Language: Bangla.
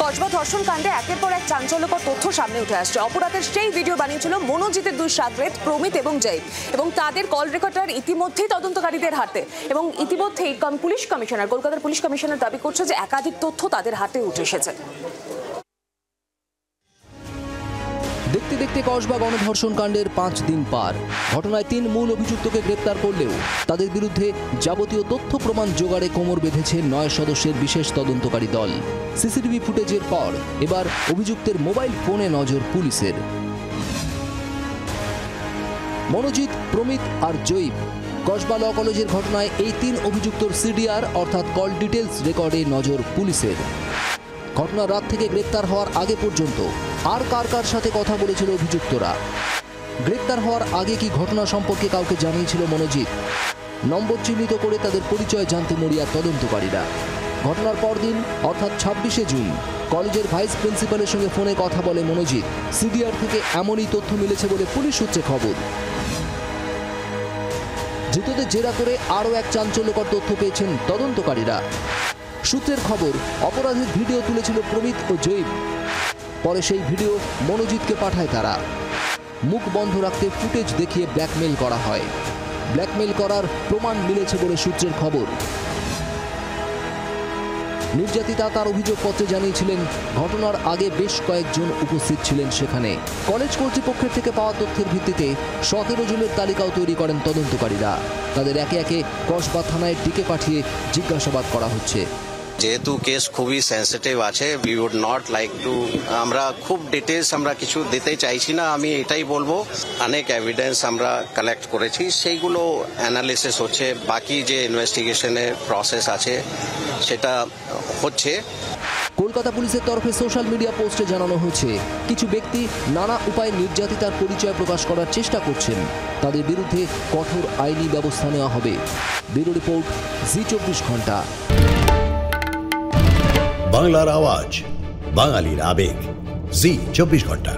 কসবা ধর্ষণ কাণ্ডে একের পর এক চাঞ্চল্যকর তথ্য সামনে উঠে আসছে। অপরাধের সেই ভিডিও বানিয়েছিল মনোজিতের দুই সাগরেদ প্রমিত এবং জয়, এবং তাদের কল রেকর্ডার ইতিমধ্যেই তদন্তকারীদের হাতে, এবং ইতিমধ্যেই পুলিশ কমিশনার, কলকাতার পুলিশ কমিশনার দাবি করছে যে একাধিক তথ্য তাদের হাতে উঠে এসেছে। দেখতে দেখতে কসবা গণধর্ষণ কাণ্ডের 5 দিন পার। ঘটনায় 3 মূল অভিযুক্তকে গ্রেপ্তার করলেও তাদের বিরুদ্ধে যাবতীয় তথ্য প্রমাণ জোগাড়ে কোমর বেঁধেছে 9 সদস্যের বিশেষ তদন্তকারী দল। সিসিটিভি ফুটেজের পর এবার অভিযুক্তের মোবাইল ফোনে নজর পুলিশের। মনোজিৎ, প্রমিত আর জয়ীব কসবা ল কলেজের ঘটনায় এই 3 অভিযুক্তর সিডিআর অর্থাৎ কল ডিটেলস রেকর্ডে নজর পুলিশের। ঘটনার রাত থেকে গ্রেপ্তার হওয়ার আগে পর্যন্ত আর কার কার সাথে কথা বলেছিল অভিযুক্তরা? গ্রেপ্তার হওয়ার আগে কি ঘটনা সম্পর্কে কাউকে জানিয়েছিল মনোজিৎ? নম্বর চিহ্নিত করে তাদের পরিচয় জানতে মরিয়া তদন্তকারীরা। ঘটনার পরদিন অর্থাৎ 26শে জুন কলেজের ভাইস প্রিন্সিপালের সঙ্গে ফোনে কথা বলে মনোজিৎ। সিডিআর থেকে এমনই তথ্য মিলেছে বলে পুলিশ সূত্রে খবর। ধৃতদের জেরা করে আরও এক চাঞ্চল্যকর তথ্য পেয়েছেন তদন্তকারীরা। সূত্রের খবর, অপরাধের ভিডিও তুলেছিল প্রমিত ও জয়ীব। পরে সেই ভিডিও মনোজিৎকে পাঠায় তারা। মুখ বন্ধ রাখতে ফুটেজ দেখিয়ে ব্ল্যাকমেল করা হয়। ব্ল্যাকমেল করার প্রমাণ মিলেছে বলে সূত্রের খবর। নির্যাতিতা তার অভিযোগপত্রে জানিয়েছিলেন ঘটনার আগে বেশ কয়েকজন উপস্থিত ছিলেন সেখানে। কলেজ কর্তৃপক্ষের থেকে পাওয়া তথ্যের ভিত্তিতে 17 জনের তালিকাও তৈরি করেন তদন্তকারীরা। তাদের একে একে কসবা থানায় ডেকে পাঠিয়ে জিজ্ঞাসাবাদ করা হচ্ছে। যেহেতু কেস খুবই সেন্সিটিভ আছে, we would not like to, আমরা খুব ডিটেলস আমরা কিছু দিতে চাইছি না। আমি এটাই বলবো, অনেক এভিডেন্স আমরা কালেক্ট করেছি, সেইগুলো অ্যানালিসিস হচ্ছে। বাকি যে ইনভেস্টিগেশনের প্রসেস আছে সেটা হচ্ছে। কলকাতা পুলিশের তরফে সোশ্যাল মিডিয়া পোস্টে জানানো হয়েছে কিছু ব্যক্তি নানা উপায়ে নির্যাতিতার পরিচয় প্রকাশ করার চেষ্টা করছেন। তাদের বিরুদ্ধে কঠোর আইনি ব্যবস্থা নেওয়া হবে। ব্যুরো রিপোর্ট, জি 24 ঘন্টা। বাংলার আওয়াজ, বাঙালির আবেগ, জি 24 ঘন্টা।